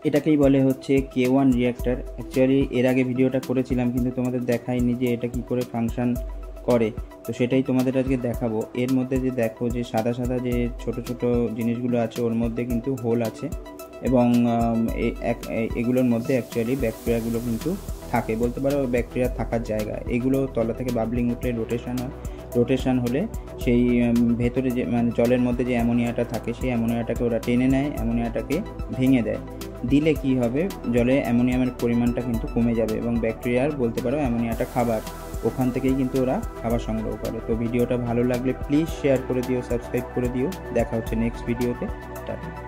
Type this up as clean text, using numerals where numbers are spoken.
এটাকেই বলে হচ্ছে K1 রিঅ্যাক্টর। অ্যাকচুয়ালি এর আগে ভিডিওটা করেছিলাম কিন্তু তোমাদের দেখাইনি যে এটা কি করে ফাংশন করে, তো সেটাই তোমাদের আজকে দেখাবো। এর মধ্যে যে দেখো যে সাদা সাদা যে ছোট ছোট জিনিসগুলো আছে ওর মধ্যে কিন্তু হোল আছে, এবং এগুলোর মধ্যে অ্যাকচুয়ালি ব্যাকটেরিয়াগুলো কিন্তু থাকে, বলতে পারো ব্যাকটেরিয়া থাকার জায়গা। এগুলো তলা থেকে বাবলিং উঠলে রোটেশন হয়, রোটেশন হলে সেই ভেতরে যে মানে জলের মধ্যে যে অ্যামোনিয়াটা থাকে সেই অ্যামোনিয়াটাকে ওরা টেনে নেয়, অ্যামোনিয়াটাকে ভেঙে দেয়। দিলে কি হবে, জলে অ্যামোনিয়ামের পরিমাণটা কিন্তু কমে যাবে এবং ব্যাকটেরিয়ার বলতে পারো অ্যামোনিয়াটা খাবার, ওখান থেকেই কিন্তু ওরা খাবার সংগ্রহ করে। তো ভিডিওটা ভালো লাগলে প্লিজ শেয়ার করে দিও, সাবস্ক্রাইব করে দিও। দেখা হচ্ছে নেক্সট ভিডিওতে। টাটা।